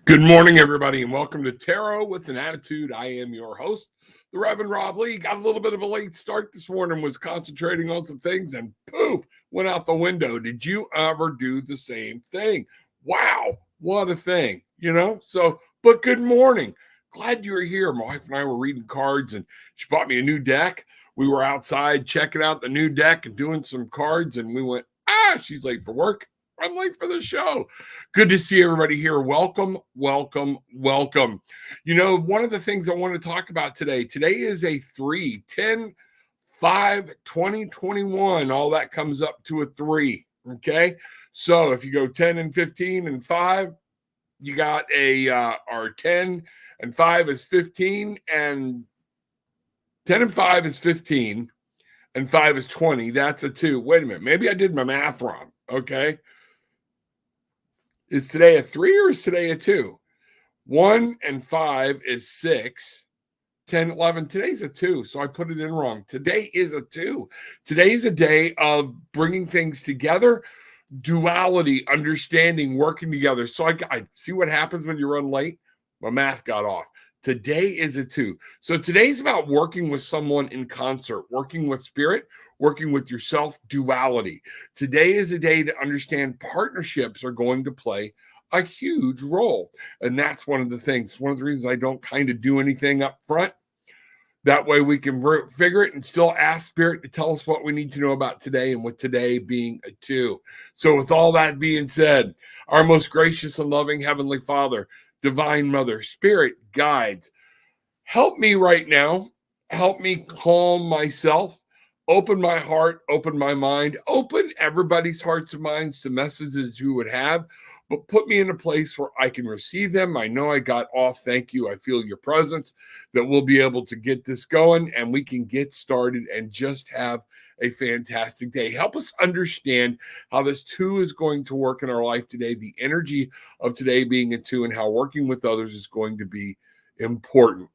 Good morning, everybody, and welcome to Tarot with an Attitude. I am your host, the Reverend Rob Lee. Got a little bit of a late start this morning, was concentrating on some things, and poof, went out the window. Did you ever do the same thing? Wow, what a thing, but good morning. Glad you were here. My wife and I were reading cards, and she bought me a new deck. We were outside checking out the new deck and doing some cards, and we went, she's late for work. I'm late for the show. Good to see everybody here. Welcome, welcome, welcome. One of the things I want to talk about today is a 3-10-5-2021. All that comes up to a 3. Okay. So if you go 10 and 15 and 5, you got our 10 and 5 is 15, and 10 and 5 is 15, and 5 is 20. That's a 2. Wait a minute. Maybe I did my math wrong. Okay. Is today a 3 or is today a 2? 1 and 5 is 6. 10, 11. Today's a 2, so I put it in wrong. Today is a 2. Today's a day of bringing things together, duality, understanding, working together. So I see what happens when you run late. My math got off. Today is a 2. So today's about working with someone in concert, working with spirit, working with yourself, duality. Today is a day to understand partnerships are going to play a huge role. And that's one of the things, one of the reasons I don't kind of do anything up front. That way we can figure it and still ask spirit to tell us what we need to know about today, and with today being a 2. So with all that being said, our most gracious and loving Heavenly Father, Divine Mother, Spirit, guides, help me right now. Help me calm myself, open my heart, open my mind, open everybody's hearts and minds to messages you would have, but put me in a place where I can receive them. I know I got off. Thank you. I feel your presence, that we'll be able to get this going and we can get started and just have a fantastic day. Help us understand how this 2 is going to work in our life today, the energy of today being a 2, and how working with others is going to be important.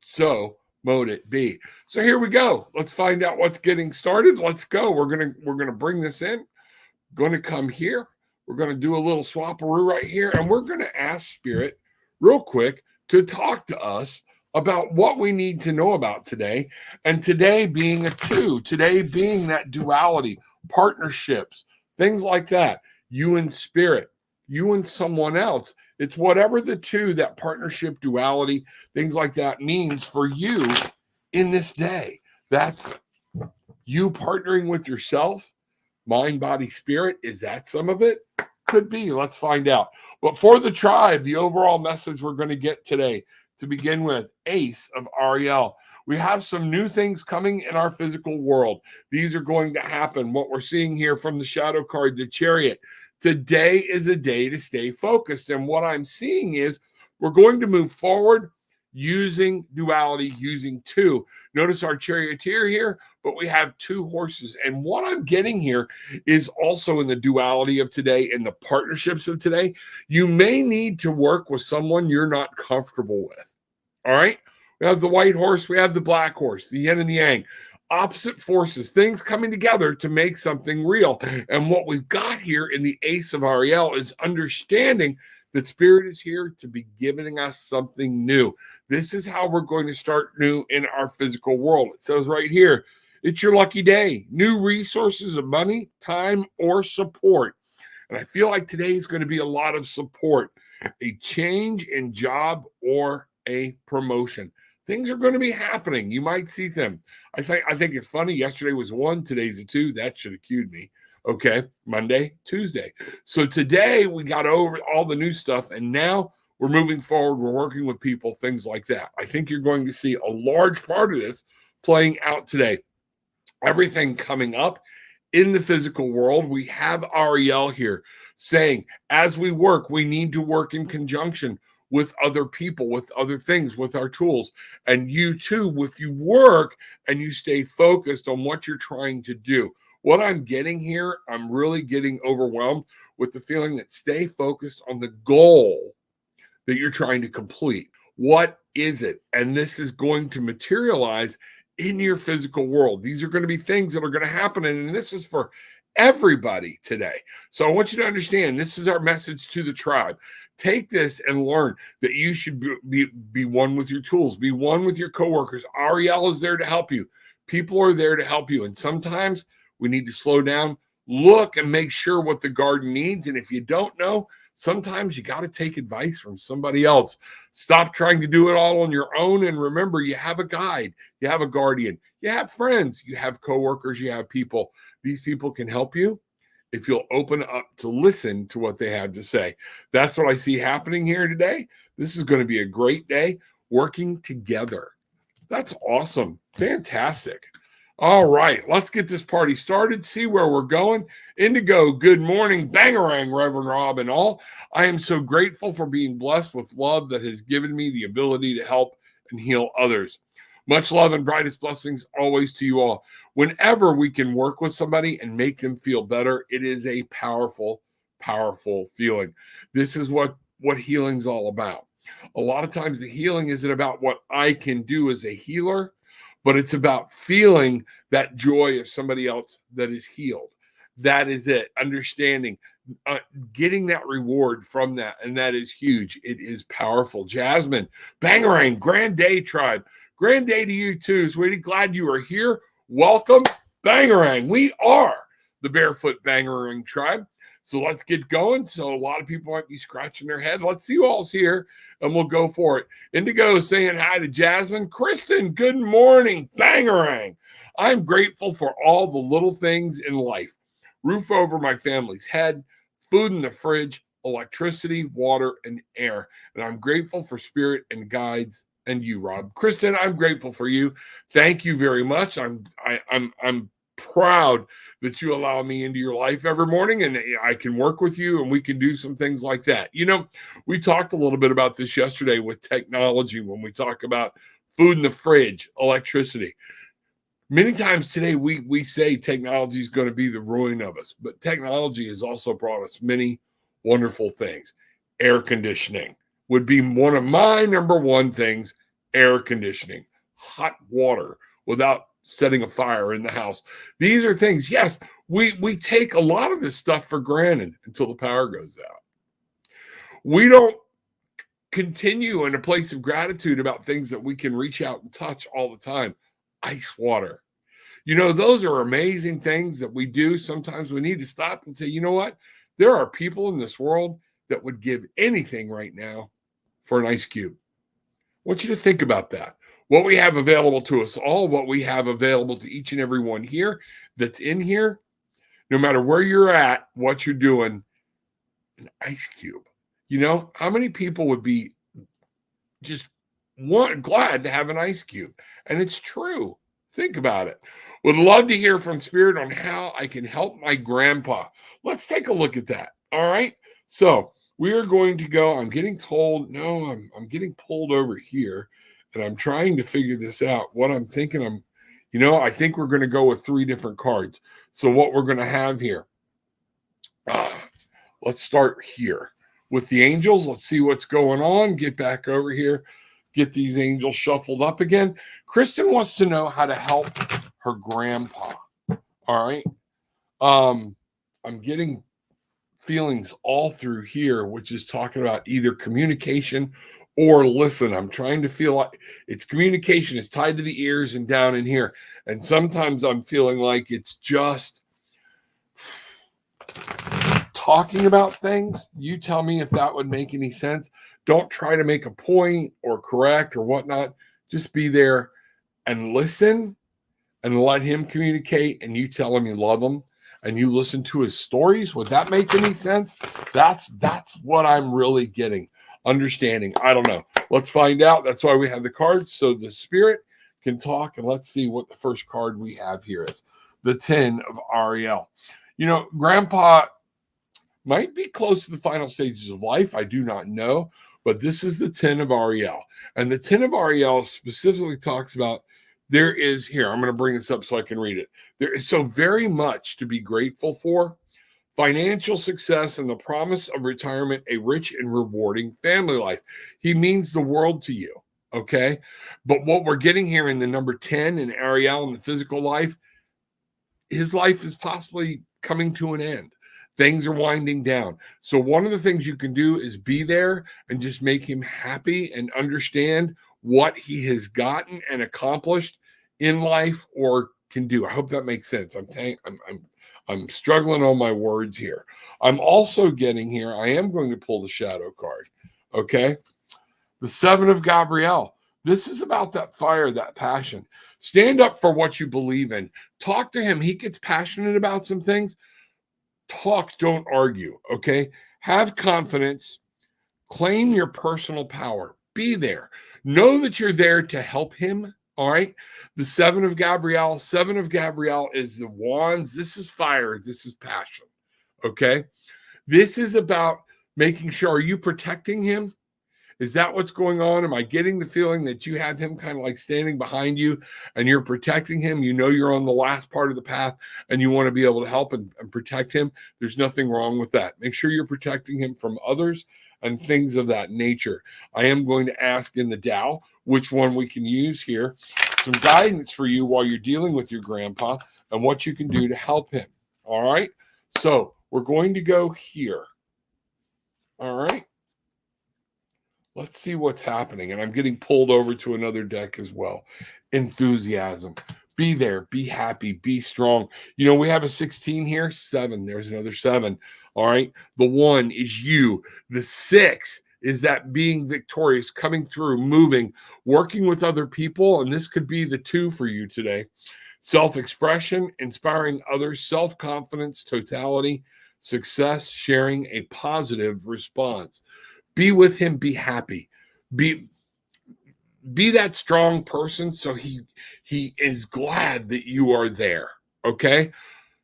So mote it be. So here we go. Let's find out what's getting started. Let's go. We're gonna bring this in. Going to come here. We're going to do a little swapperoo right here, and we're going to ask Spirit real quick to talk to us about what we need to know about today. And today being a 2, today being that duality, partnerships, things like that. You and spirit, you and someone else. It's whatever the 2, that partnership, duality, things like that means for you in this day. That's you partnering with yourself, mind, body, spirit. Is that some of it? Could be. Let's find out. But for the tribe, the overall message we're going to get today, to begin with, Ace of Ariel. We have some new things coming in our physical world. These are going to happen. What we're seeing here from the shadow card, the Chariot. Today is a day to stay focused. And what I'm seeing is we're going to move forward using duality, using 2. Notice our charioteer here, but we have 2 horses. And what I'm getting here is also in the duality of today, in the partnerships of today. You may need to work with someone you're not comfortable with. All right. We have the white horse. We have the black horse, the yin and the yang. Opposite forces, things coming together to make something real. And what we've got here in the Ace of Ariel is understanding that spirit is here to be giving us something new. This is how we're going to start new in our physical world. It says right here, it's your lucky day. New resources of money, time, or support. And I feel like today is going to be a lot of support, a change in job or a promotion. Things are going to be happening. You might see them. I think it's funny. Yesterday was 1. Today's a 2. That should have cued me. Okay. Monday, Tuesday. So today we got over all the new stuff, and now we're moving forward. We're working with people, things like that. I think you're going to see a large part of this playing out today. Everything coming up in the physical world. We have Ariel here saying, as we work, we need to work in conjunction with other people, with other things, with our tools. And you too, if you work and you stay focused on what you're trying to do. What I'm getting here, I'm really getting overwhelmed with the feeling that stay focused on the goal that you're trying to complete. What is it? And this is going to materialize in your physical world. These are going to be things that are going to happen. And this is for everybody today. So I want you to understand, this is our message to the tribe. Take this and learn that you should be one with your tools, be one with your coworkers. Ariel is there to help you. People are there to help you. And sometimes we need to slow down, look and make sure what the garden needs. And if you don't know, sometimes you got to take advice from somebody else. Stop trying to do it all on your own. And remember, you have a guide, you have a guardian, you have friends, you have coworkers, you have people. These people can help you if you'll open up to listen to what they have to say. That's what I see happening here today. This is going to be a great day working together. That's awesome. Fantastic. All right, let's get this party started, see where we're going. Indigo, good morning. Bangarang, Reverend Rob and all. I am so grateful for being blessed with love that has given me the ability to help and heal others. Much love and brightest blessings always to you all. Whenever we can work with somebody and make them feel better, it is a powerful, powerful feeling. This is what healing's all about. A lot of times the healing isn't about what I can do as a healer, but it's about feeling that joy of somebody else that is healed. That is it. Understanding, getting that reward from that. And that is huge. It is powerful. Jasmine, Bangarang, grand day, tribe. Grand day to you too, sweetie. Glad you are here. Welcome, Bangarang. We are the Barefoot Bangarang tribe. So let's get going. So a lot of people might be scratching their head. Let's see who all's here, and we'll go for it. Indigo saying hi to Jasmine. Kristen, good morning. Bangarang. I'm grateful for all the little things in life. Roof over my family's head, food in the fridge, electricity, water, and air. And I'm grateful for spirit and guides. And you, Rob. Kristen, I'm grateful for you. Thank you very much. I'm proud that you allow me into your life every morning, and I can work with you and we can do some things like that. You know, we talked a little bit about this yesterday with technology when we talk about food in the fridge, electricity. Many times today we say technology is going to be the ruin of us, but technology has also brought us many wonderful things. Air conditioning would be one of my number one things. Air conditioning, hot water without setting a fire in the house. These are things, yes, we take a lot of this stuff for granted until the power goes out. We don't continue in a place of gratitude about things that we can reach out and touch all the time. Ice water. You know, those are amazing things that we do. Sometimes we need to stop and say, you know what? There are people in this world that would give anything right now for an ice cube. I want you to think about that. What we have available to us all, what we have available to each and every one here that's in here, no matter where you're at, what you're doing, an ice cube. You know, how many people would be just glad to have an ice cube? And it's true. Think about it. Would love to hear from Spirit on how I can help my grandpa. Let's take a look at that. All right. So we are going to go. I'm getting told, no, I'm getting pulled over here, and I'm trying to figure this out. What I'm thinking, I think we're going to go with 3 different cards. So what we're going to have here, let's start here with the angels. Let's see what's going on. Get back over here. Get these angels shuffled up again. Kristen wants to know how to help her grandpa. All right. I'm getting feelings all through here, which is talking about either communication or listen. I'm trying to feel like it's communication. It's tied to the ears and down in here. And sometimes I'm feeling like it's just talking about things. You tell me if that would make any sense. Don't try to make a point or correct or whatnot. Just be there and listen and let him communicate, and you tell him you love him and you listen to his stories. Would that make any sense? That's what I'm really getting. Understanding. I don't know. Let's find out. That's why we have the cards, so the spirit can talk. And let's see what the first card we have here is. The 10 of Ariel. You know, Grandpa might be close to the final stages of life. I do not know. But this is the 10 of Ariel. And the 10 of Ariel specifically talks about there is here. I'm going to bring this up so I can read it. There is so very much to be grateful for. Financial success and the promise of retirement, a rich and rewarding family life. He means the world to you, okay? But what we're getting here in the number 10 in Ariel in the physical life, his life is possibly coming to an end. Things are winding down. So one of the things you can do is be there and just make him happy and understand what he has gotten and accomplished in life or can do. I hope that makes sense. I'm struggling on my words here. I'm also getting here. I am going to pull the shadow card. Okay. The Seven of Gabrielle. This is about that fire, that passion. Stand up for what you believe in. Talk to him. He gets passionate about some things. Talk, don't argue. Okay. Have confidence. Claim your personal power. Be there. Know that you're there to help him. All right. The Seven of Gabrielle. Seven of Gabrielle is the wands. This is fire. This is passion. Okay. This is about making sure, are you protecting him? Is that what's going on? Am I getting the feeling that you have him kind of like standing behind you and you're protecting him? You know you're on the last part of the path and you want to be able to help and protect him. There's nothing wrong with that. Make sure you're protecting him from others and things of that nature. I am going to ask in the Tao which one we can use here. Some guidance for you while you're dealing with your grandpa and what you can do to help him. All right. So we're going to go here. All right. Let's see what's happening. And I'm getting pulled over to another deck as well. Enthusiasm. Be there. Be happy. Be strong. You know, we have a 16 here. 7. There's another 7. All right. The 1 is you. The 6 is that being victorious, coming through, moving, working with other people. And this could be the 2 for you today. Self-expression, inspiring others, self-confidence, totality, success, sharing a positive response. Be with him, be happy. Be that strong person so he is glad that you are there. Okay?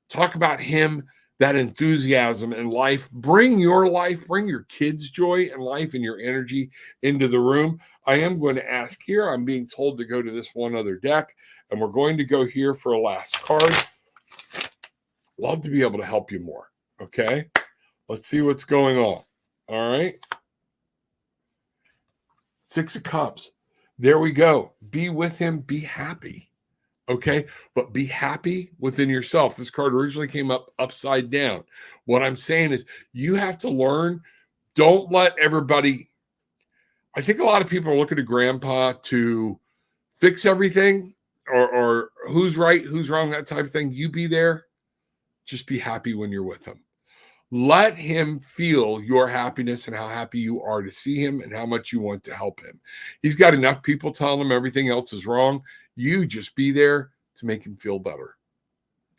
Talk about him, that enthusiasm in life. Bring your life, bring your kids' joy and life and your energy into the room. I am going to ask here. I'm being told to go to this one other deck, and we're going to go here for a last card. Love to be able to help you more. Okay? Let's see what's going on. All right? 6 of Cups. There we go. Be with him. Be happy. Okay. But be happy within yourself. This card originally came up upside down. What I'm saying is you have to learn. Don't let everybody. I think a lot of people are looking to grandpa to fix everything or who's right, who's wrong, that type of thing. You be there. Just be happy when you're with him. Let him feel your happiness and how happy you are to see him and how much you want to help him. He's got enough people telling him everything else is wrong. You just be there to make him feel better.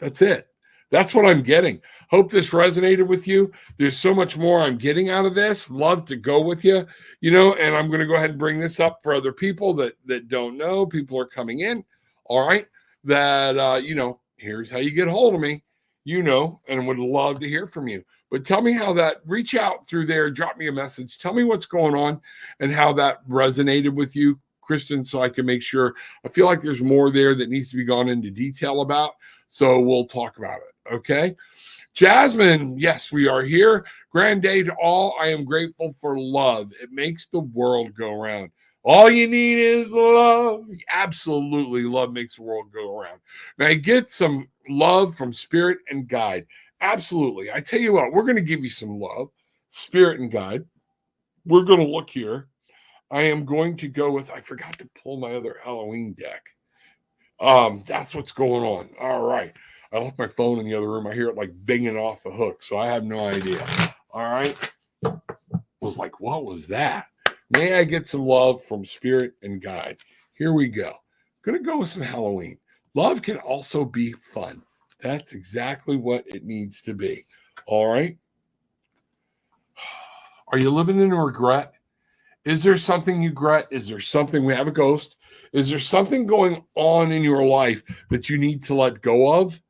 That's it. That's what I'm getting. Hope this resonated with you. There's so much more I'm getting out of this. Love to go with you, and I'm going to go ahead and bring this up for other people that don't know. People are coming in. All right. That, here's how you get a hold of me, and would love to hear from you. But tell me how that, reach out through there, drop me a message. Tell me what's going on and how that resonated with you, Kristen, so I can make sure. I feel like there's more there that needs to be gone into detail about. So we'll talk about it. Okay. Jasmine, yes, we are here. Grand day to all. I am grateful for love. It makes the world go round. All you need is love. Absolutely. Love makes the world go around. Now, get some love from Spirit and Guide. Absolutely. I tell you what, we're going to give you some love, Spirit and Guide. We're going to look here. I am going to go with, I forgot to pull my other Halloween deck. That's what's going on. All right. I left my phone in the other room. I hear it like binging off the hook, so I have no idea. All right. I was like, what was that? May I get some love from Spirit and Guide? Here we go. Going to go with some Halloween. Love can also be fun. That's exactly what it needs to be. All right. Are you living in regret? Is there something you regret? Is there something, we have a ghost. Is there something going on in your life that you need to let go of?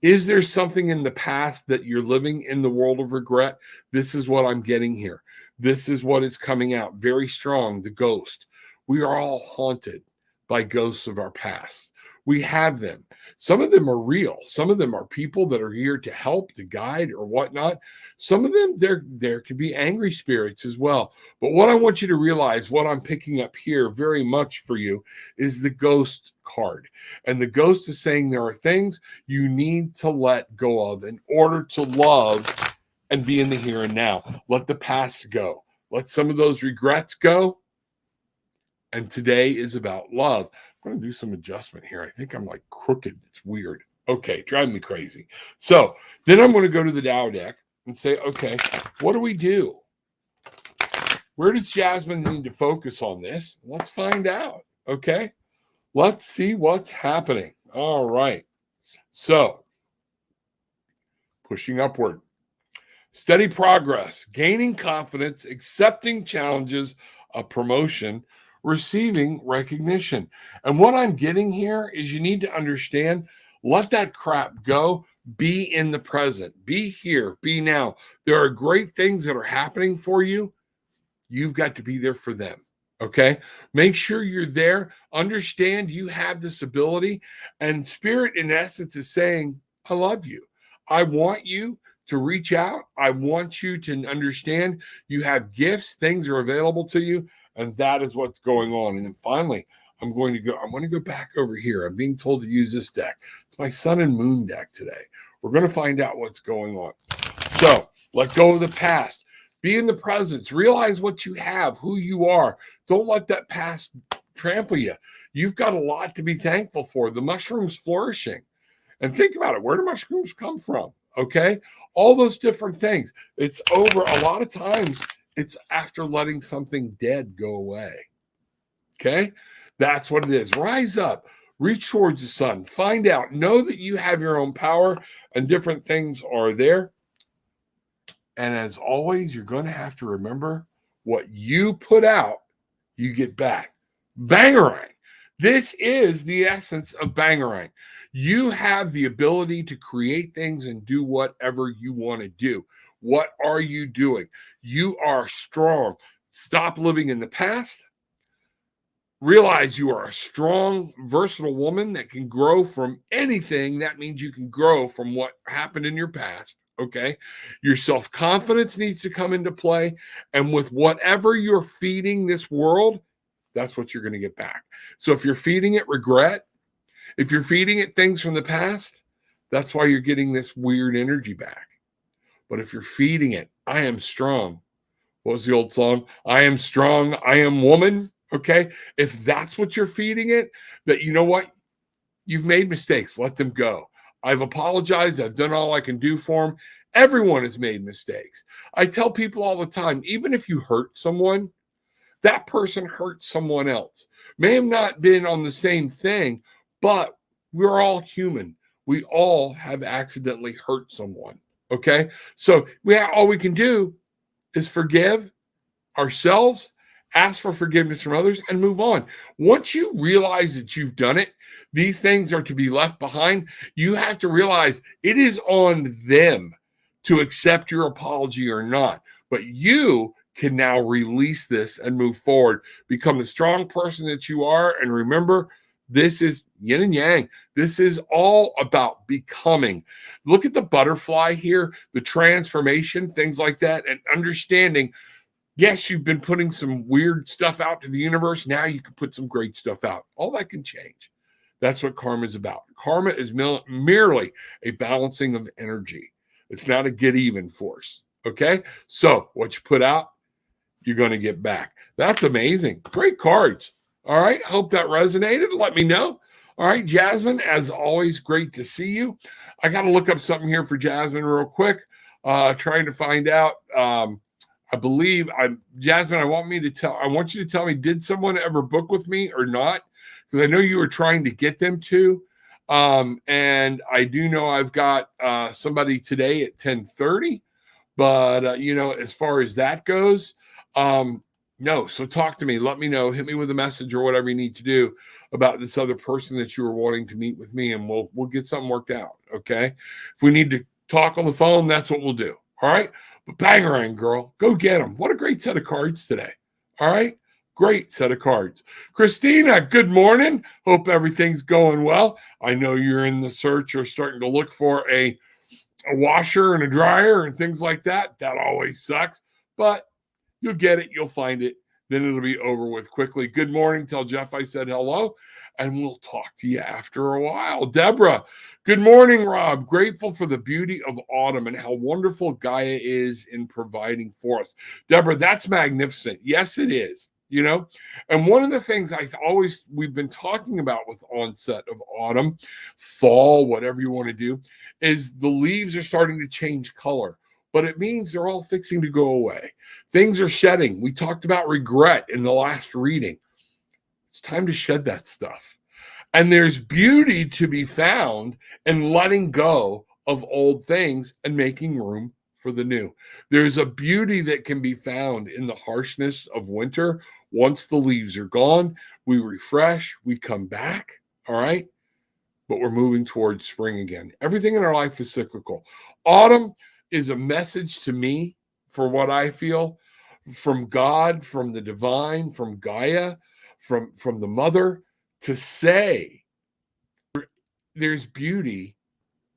Is there something in the past that you're living in the world of regret? This is what I'm getting here. This is what is coming out very strong, the ghost. We are all haunted by ghosts of our past. We have them. Some of them are real. Some of them are people that are here to help, to guide, or whatnot. Some of them, there could be angry spirits as well. But what I want you to realize, what I'm picking up here very much for you, is the ghost card. And the ghost is saying there are things you need to let go of in order to love and be in the here and now. Let the past go. Let some of those regrets go. And today is about love. I'm going to do some adjustment here. I think I'm like crooked. It's weird. Okay, driving me crazy. So then I'm going to go to the Tao deck and say, okay, what do we do? Where does Jasmine need to focus on this? Let's find out. Okay, let's see what's happening. All right. So pushing upward, steady progress, gaining confidence, accepting challenges, a promotion, receiving recognition. And what I'm getting here is you need to understand, let that crap go. Be in the present. Be here. Be now. There are great things that are happening for you. You've got to be there for them. Okay? Make sure you're there. Understand you have this ability. And Spirit, in essence, is saying, I love you. I want you to reach out. I want you to understand you have gifts. Things are available to you. And that is what's going on. And then finally, I'm going to go back over here. I'm being told to use this deck. It's my Sun and Moon deck today. We're going to find out what's going on. So let go of the past. Be in the present. Realize what you have, who you are. Don't let that past trample you. You've got a lot to be thankful for. The mushroom's flourishing. And think about it. Where do mushrooms come from? Okay? All those different things. It's over. A lot of times, it's after letting something dead go away. Okay? That's what it is. Rise up. Reach towards the sun. Find out. Know that you have your own power and different things are there. And as always, you're going to have to remember what you put out, you get back. Bangarang. This is the essence of Bangarang. You have the ability to create things and do whatever you want to do. What are you doing? You are strong. Stop living in the past. Realize you are a strong, versatile woman that can grow from anything. That means you can grow from what happened in your past. Okay. Your self-confidence needs to come into play. And with whatever you're feeding this world, that's what you're going to get back. So if you're feeding it regret, if you're feeding it things from the past, that's why you're getting this weird energy back. But if you're feeding it, I am strong. What was the old song? I am strong. I am woman. Okay. If that's what you're feeding it, that you know what? You've made mistakes. Let them go. I've apologized. I've done all I can do for them. Everyone has made mistakes. I tell people all the time, even if you hurt someone, that person hurt someone else. May have not been on the same thing, but we're all human. We all have accidentally hurt someone. Okay. So all we can do is forgive ourselves, ask for forgiveness from others, and move on. Once you realize that you've done it, these things are to be left behind. You have to realize it is on them to accept your apology or not. But you can now release this and move forward, become the strong person that you are. And remember, this is yin and yang. This is all about becoming. Look at the butterfly here, the transformation, things like that, and understanding. Yes, you've been putting some weird stuff out to the universe. Now you can put some great stuff out. All that can change. That's what karma is about. Karma is merely a balancing of energy. It's not a get even force. Okay? So what you put out, you're going to get back. That's amazing. Great cards. All right. Hope that resonated. Let me know. All right, Jasmine, as always, great to see you. I got to look up something here for Jasmine real quick. Trying to find out. I believe Jasmine, I want you to tell me, did someone ever book with me or not? Because I know you were trying to get them to. And I do know I've got somebody today at 10:30. But, as far as that goes, no. So talk to me. Let me know. Hit me with a message or whatever you need to do about this other person that you were wanting to meet with me, and we'll get something worked out. Okay. If we need to talk on the phone, that's what we'll do. All right. But Bangarang, girl, go get them. What a great set of cards today. All right. Great set of cards. Christina, good morning. Hope everything's going well. I know you're in the search or starting to look for a washer and a dryer and things like that. That always sucks, but you'll get it. You'll find it. then it'll be over with quickly. Good morning. Tell Jeff I said hello, and we'll talk to you after a while. Deborah, good morning, Rob. Grateful for the beauty of autumn and how wonderful Gaia is in providing for us. Deborah, that's magnificent. Yes, it is. You know, and one of the things we've been talking about with onset of autumn, fall, whatever you want to do, is the leaves are starting to change color, but it means they're all fixing to go away. Things are shedding. We talked about regret in the last reading. It's time to shed that stuff. And there's beauty to be found in letting go of old things and making room for the new. There's a beauty that can be found in the harshness of winter. Once the leaves are gone, we refresh, we come back, all right? But we're moving towards spring again. Everything in our life is cyclical. Autumn is a message to me for what I feel from God, from the divine, from Gaia, from the mother, to say there's beauty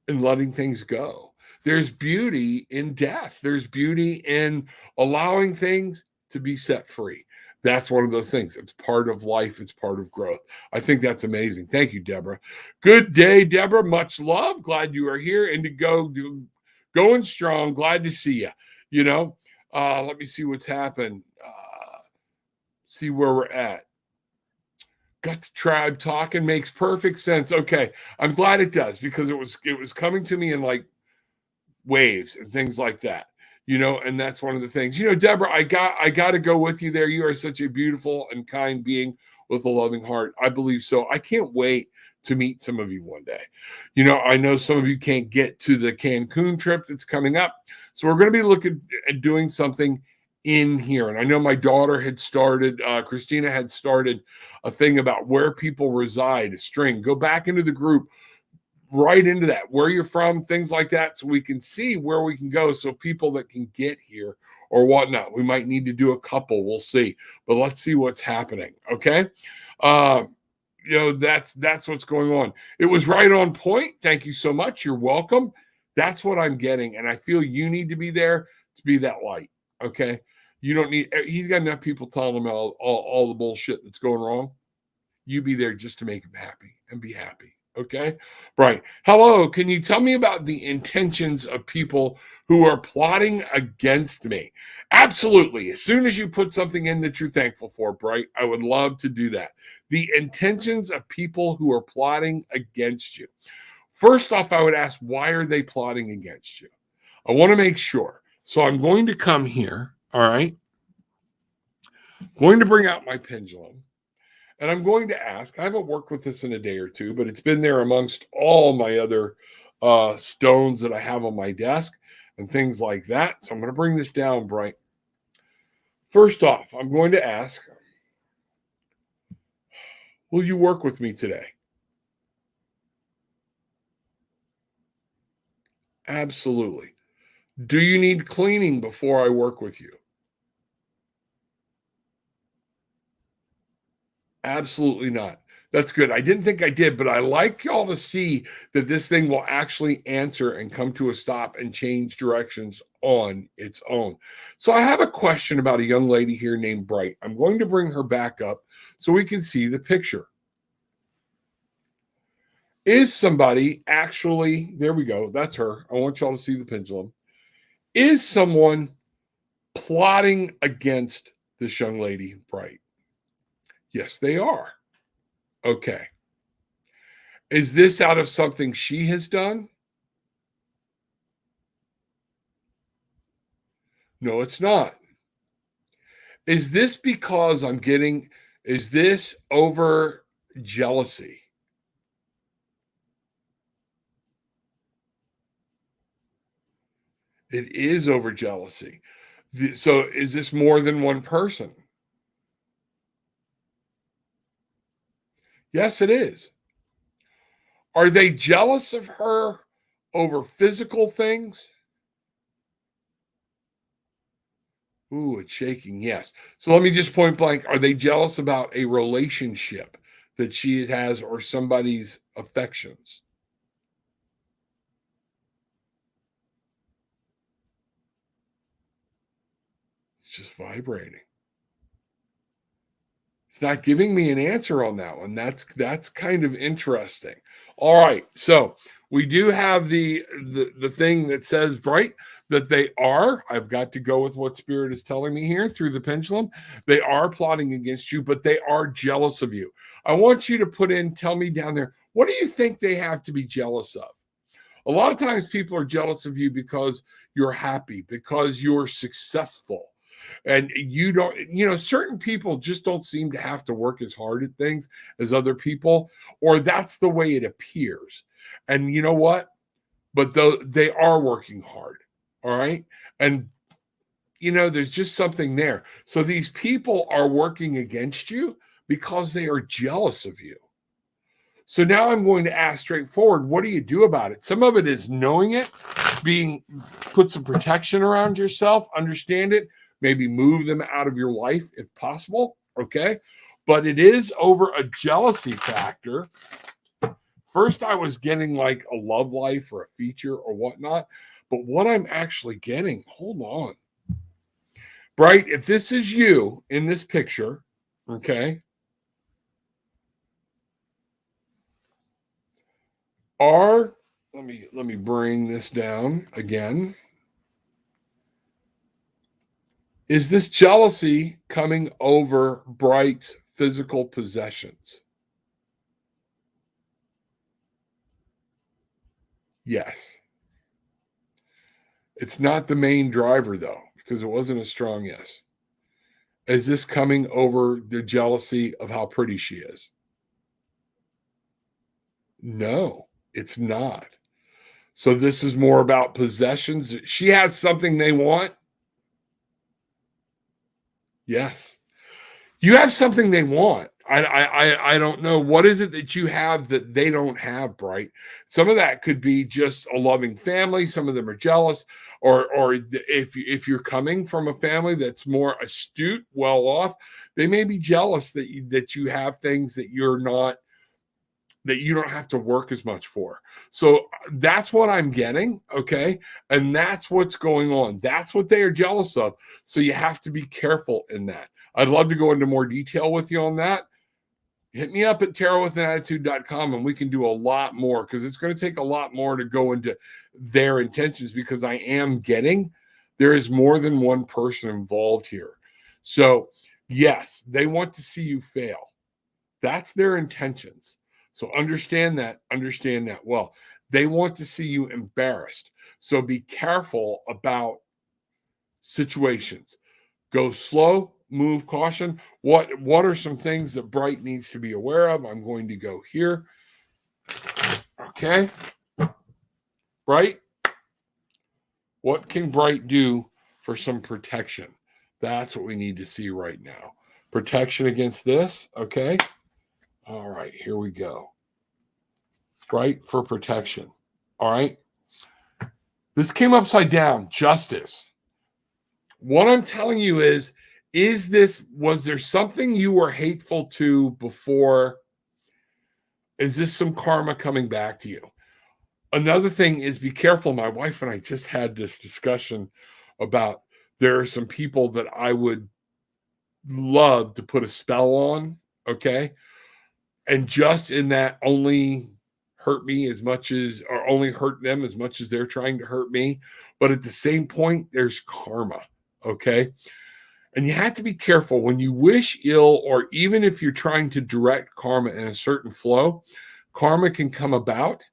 in letting things go. There's beauty in death. There's beauty in allowing things to be set free. That's one of those things. It's part of life. It's part of growth. I think that's amazing. Thank you, Deborah. Good day, Deborah. Much love. Glad you are here. Indigo, going strong. Glad to see you. You know, let me see what's happened. See where we're at. Got the tribe talking, makes perfect sense. Okay, I'm glad it does, because it was coming to me in like waves and things like that, you know. And that's one of the things, you know. Deborah, I got to go with you there. You are such a beautiful and kind being with a loving heart. I believe so. I can't wait to meet some of you one day. You know, I know some of you can't get to the Cancun trip that's coming up, so we're going to be looking at doing something in here. And I know my daughter had started, Christina had started a thing about where people reside, a string. Go back into the group, right into that, where you're from, things like that, so we can see where we can go. So people that can get here or whatnot, we might need to do a couple. We'll see, but let's see what's happening. Okay. You know, that's what's going on. It was right on point. Thank you so much. You're welcome. That's what I'm getting. And I feel you need to be there to be that light. Okay. You don't need, he's got enough people telling him all the bullshit that's going wrong. You be there just to make him happy and be happy. Okay. Right. Hello. Can you tell me about the intentions of people who are plotting against me? Absolutely. As soon as you put something in that you're thankful for, Bright, I would love to do that. The intentions of people who are plotting against you. First off, I would ask, why are they plotting against you? I want to make sure. So I'm going to come here. All right. Going to bring out my pendulum. And I'm going to ask, I haven't worked with this in a day or two, but it's been there amongst all my other stones that I have on my desk and things like that. So I'm going to bring this down, Bright. First off, I'm going to ask, will you work with me today? Absolutely. Do you need cleaning before I work with you? Absolutely not. That's good. I didn't think I did, but I like y'all to see that this thing will actually answer and come to a stop and change directions on its own. So I have a question about a young lady here named Bright. I'm going to bring her back up so we can see the picture. Is somebody actually, there we go, that's her. I want y'all to see the pendulum. Is someone plotting against this young lady, Bright? Yes, they are. Okay. Is this out of something she has done? No, it's not. Is this because is this over jealousy? It is over jealousy. So is this more than one person? Yes, it is. Are they jealous of her over physical things? Ooh, it's shaking. Yes. So let me just point blank. Are they jealous about a relationship that she has or somebody's affections? It's just vibrating. It's not giving me an answer on that one. That's kind of interesting. All right. So we do have the thing that says, Bright, that they are, I've got to go with what Spirit is telling me here through the pendulum. They are plotting against you, but they are jealous of you. I want you to tell me down there, what do you think they have to be jealous of? A lot of times people are jealous of you because you're happy, because you're successful. And you don't, certain people just don't seem to have to work as hard at things as other people, or that's the way it appears. And you know what? But they are working hard. All right. And, there's just something there. So these people are working against you because they are jealous of you. So now I'm going to ask straightforward, what do you do about it? Some of it is knowing it, put some protection around yourself, understand it, maybe move them out of your life if possible, okay? But it is over a jealousy factor. First, I was getting like a love life or a feature or whatnot, but what I'm actually getting, hold on. Bright, if this is you in this picture, okay, let me bring this down again. Is this jealousy coming over Bright's physical possessions? Yes. It's not the main driver, though, because it wasn't a strong yes. Is this coming over the jealousy of how pretty she is? No, it's not. So this is more about possessions. She has something they want. Yes. You have something they want. I don't know. What is it that you have that they don't have, Bright? Some of that could be just a loving family. Some of them are jealous. Or if you're coming from a family that's more astute, well off, they may be jealous that you have things that you're not, that you don't have to work as much for. So that's what I'm getting, okay? And that's what's going on. That's what they are jealous of. So you have to be careful in that. I'd love to go into more detail with you on that. Hit me up at tarotwithanAttitude.com and we can do a lot more, because it's going to take a lot more to go into their intentions, because I am getting there is more than one person involved here. So yes, they want to see you fail. That's their intentions. So understand that well. They want to see you embarrassed. So be careful about situations. Go slow, move caution. What are some things that Bright needs to be aware of? I'm going to go here. Okay. Bright, what can Bright do for some protection? That's what we need to see right now. Protection against this, okay? All right, here we go. Bright for protection. All right. This came upside down. Justice. What I'm telling you is was there something you were hateful to before? Is this some karma coming back to you? Another thing is, be careful. My wife and I just had this discussion about there are some people that I would love to put a spell on, okay? And just in that, only hurt me as much as, or only hurt them as much as they're trying to hurt me. But at the same point, there's karma, okay? And you have to be careful when you wish ill, or even if you're trying to direct karma in a certain flow, karma can come about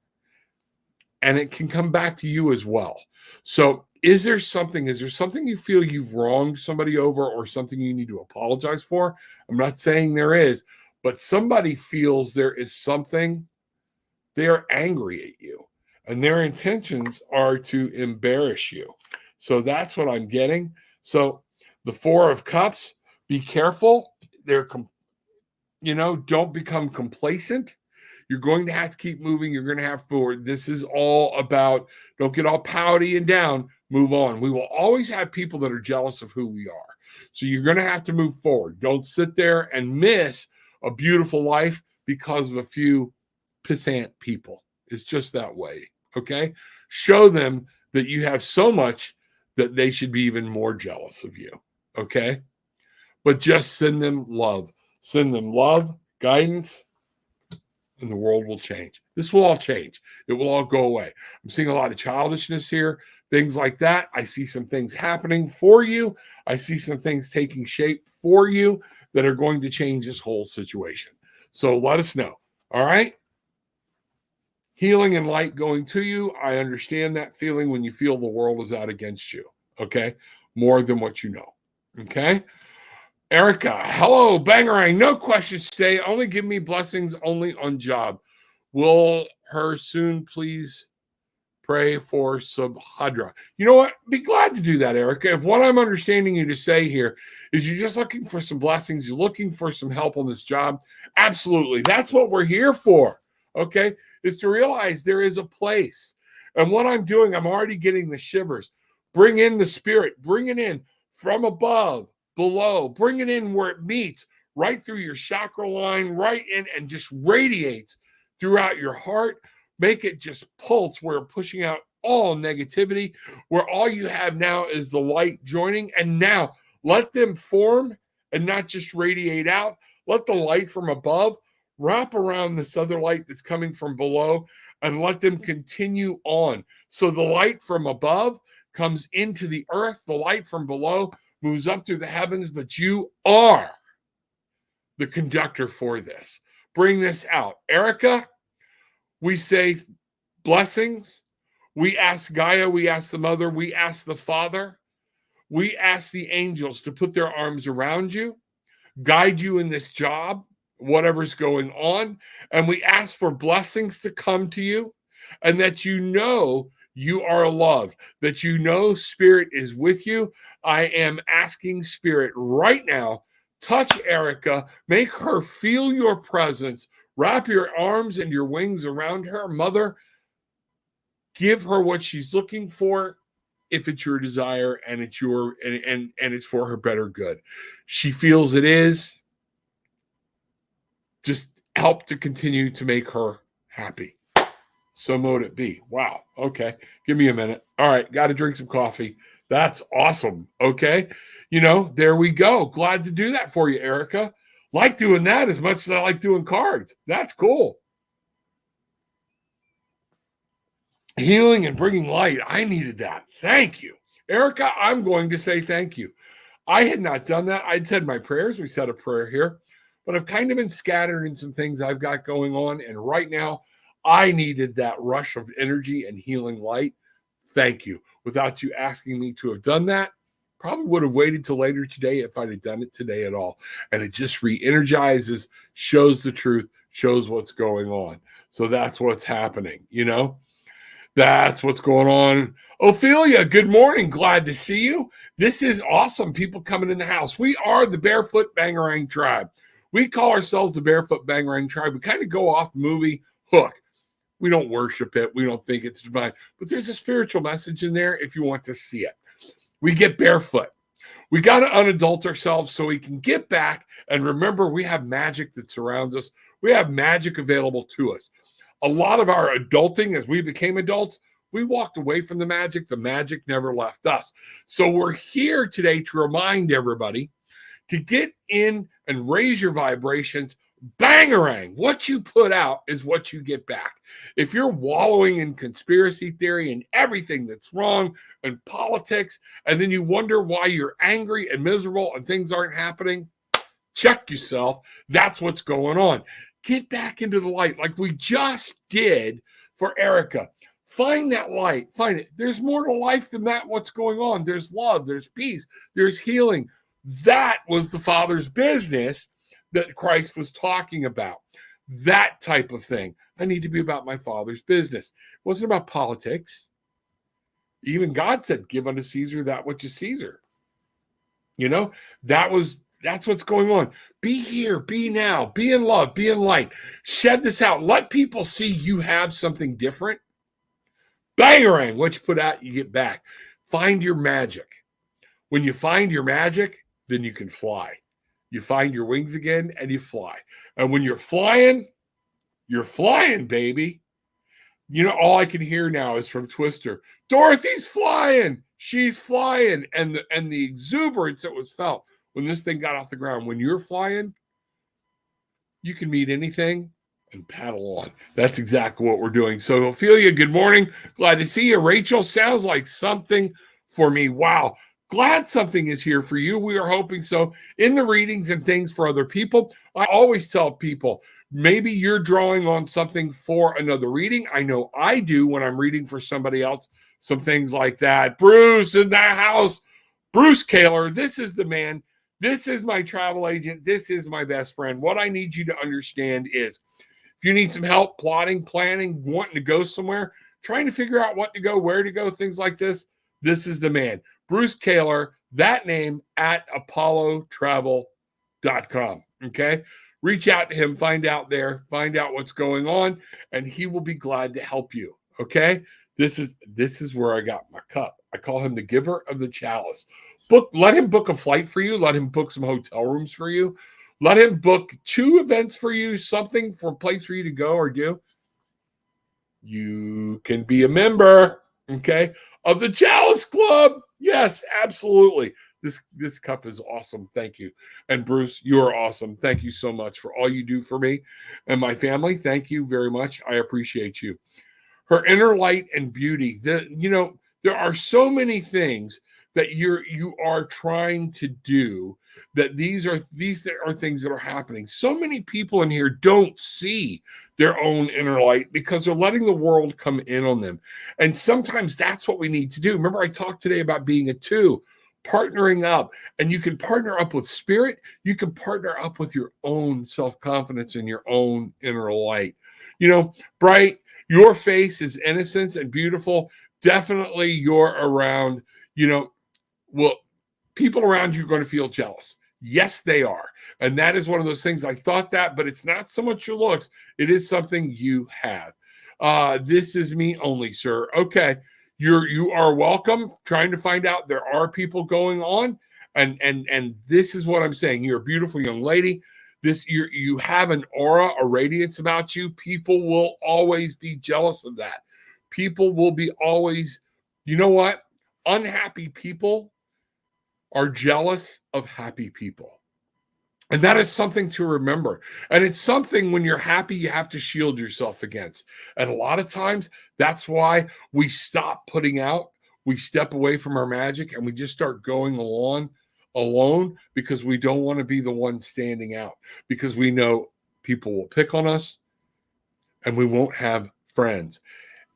and it can come back to you as well. So is there something you feel you've wronged somebody over, or something you need to apologize for? I'm not saying there is, but somebody feels there is something. They are angry at you, and their intentions are to embarrass you. So that's what I'm getting. So the Four of Cups, be careful. Don't become complacent. You're going to have to keep moving. You're going to have forward. This is all about, don't get all pouty and down. Move on. We will always have people that are jealous of who we are. So you're going to have to move forward. Don't sit there and miss a beautiful life because of a few pissant people. It's just that way. Okay. Show them that you have so much that they should be even more jealous of you. Okay. But just send them love. Send them love, guidance, and the world will change. This will all change. It will all go away. I'm seeing a lot of childishness here, things like that. I see some things happening for you. I see some things taking shape for you that are going to change this whole situation. So let us know. All right. Healing and light going to you. I understand that feeling when you feel the world is out against you. Okay. More than what you know. Okay. Erica, hello, Bangarang. No questions today. Only give me blessings only on job. Will her soon please pray for Subhadra? You know what? Be glad to do that, Erica. If what I'm understanding you to say here is you're just looking for some blessings, you're looking for some help on this job, absolutely. That's what we're here for, okay? Is to realize there is a place. And what I'm doing, I'm already getting the shivers. Bring in the spirit. Bring it in from above, below. Bring it in where it meets, right through your chakra line, right in, and just radiates throughout your heart. Make it just pulse where pushing out all negativity, where all you have now is the light joining. And now let them form and not just radiate out. Let the light from above wrap around this other light that's coming from below and let them continue on. So the light from above comes into the earth. The light from below moves up through the heavens, but you are the conductor for this. Bring this out. Erica, we say blessings. We ask Gaia, we ask the Mother, we ask the Father, we ask the angels to put their arms around you, guide you in this job, whatever's going on, and we ask for blessings to come to you, and that you know you are loved, that you know Spirit is with you. I am asking Spirit right now, touch Erica, make her feel your presence, wrap your arms and your wings around her. Mother, give her what she's looking for, if it's your desire and it's your and it's for her better good. She feels it is. Just help to continue to make her happy. So mote it be. Wow. Okay. Give me a minute. All right. Got to drink some coffee. That's awesome. Okay. There we go. Glad to do that for you, Erica. Like doing that as much as I like doing cards. That's cool. Healing and bringing light. I needed that. Thank you. Erica, I'm going to say thank you. I had not done that. I'd said my prayers. We said a prayer here. But I've kind of been scattered in some things I've got going on. And right now, I needed that rush of energy and healing light. Thank you. Without you asking me to have done that, probably would have waited till later today if I'd have done it today at all. And it just re-energizes, shows the truth, shows what's going on. So that's what's happening, That's what's going on. Ophelia, good morning. Glad to see you. This is awesome. People coming in the house. We are the Barefoot Bangarang Tribe. We call ourselves the Barefoot Bangarang Tribe. We kind of go off the movie Hook. We don't worship it. We don't think it's divine. But there's a spiritual message in there if you want to see it. We get barefoot. We got to unadult ourselves so we can get back and remember we have magic that surrounds us. We have magic available to us. A lot of our adulting, as we became adults, we walked away from the magic. The magic never left us. So we're here today to remind everybody to get in and raise your vibrations. Bangarang. What you put out is what you get back. If you're wallowing in conspiracy theory and everything that's wrong and politics, and then you wonder why you're angry and miserable and things aren't happening, check yourself. That's what's going on. Get back into the light like we just did for Erica. Find that light. Find it. There's more to life than that. What's going on? There's love. There's peace. There's healing. That was the Father's business that Christ was talking about. That type of thing. I need to be about my Father's business. It wasn't about politics. Even God said, give unto Caesar that which is Caesar. That's what's going on. Be here, be now, be in love, be in light. Shed this out. Let people see you have something different. Bangarang, what you put out, you get back. Find your magic. When you find your magic, then you can fly. You find your wings again and you fly. And when you're flying, baby. All I can hear now is from Twister. Dorothy's flying. She's flying. And the exuberance that was felt when this thing got off the ground. When you're flying, you can meet anything and paddle on. That's exactly what we're doing. So, Ophelia, good morning. Glad to see you. Rachel, sounds like something for me. Wow. Glad something is here for you. We are hoping so. In the readings and things for other people, I always tell people, maybe you're drawing on something for another reading. I know I do when I'm reading for somebody else, some things like that. Bruce in the house. Bruce Kaler, this is the man. This is my travel agent. This is my best friend. What I need you to understand is if you need some help plotting, planning, wanting to go somewhere, trying to figure out what to go, where to go, things like this, this is the man. Bruce Kaler, that name at apollotravel.com. Okay. Reach out to him, find out what's going on, and he will be glad to help you. Okay. This is where I got my cup. I call him the giver of the chalice. Let him book a flight for you. Let him book some hotel rooms for you. Let him book 2 events for you, something for a place for you to go or do. You can be a member, okay, of the Chalice Club. Yes, absolutely. This cup is awesome. Thank you. And Bruce, you are awesome. Thank you so much for all you do for me and my family. Thank you very much. I appreciate you. Her inner light and beauty. There are so many things that you are trying to do, that these are things that are happening. So many people in here don't see their own inner light because they're letting the world come in on them. And sometimes that's what we need to do. Remember, I talked today about being a 2, partnering up. And you can partner up with spirit. You can partner up with your own self-confidence and your own inner light. Bright, your face is innocence and beautiful. Definitely you're around, people around you are going to feel jealous. Yes, they are. And that is one of those things. I thought that, but it's not so much your looks. It is something you have. This is me only, sir. Okay. You are welcome. Trying to find out, there are people going on. And this is what I'm saying. You're a beautiful young lady. You have an aura, a radiance about you. People will always be jealous of that. People will be always, you know what? Unhappy people are jealous of happy people. And that is something to remember. And it's something when you're happy, you have to shield yourself against. And a lot of times, that's why we stop putting out, we step away from our magic, and we just start going alone because we don't want to be the one standing out, because we know people will pick on us and we won't have friends.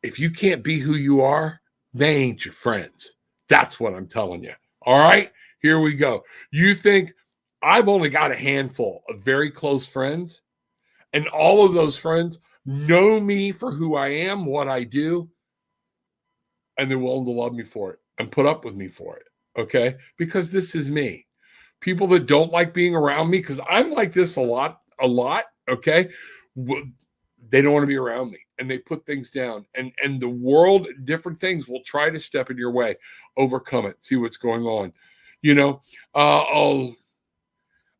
If you can't be who you are, they ain't your friends. That's what I'm telling you. All right, here we go. You think I've only got a handful of very close friends, and all of those friends know me for who I am, what I do, and they're willing to love me for it and put up with me for it, okay? Because this is me. People that don't like being around me, because I'm like this a lot, okay? They don't want to be around me, and they put things down. And the world, different things will try to step in your way, overcome it, see what's going on. I'll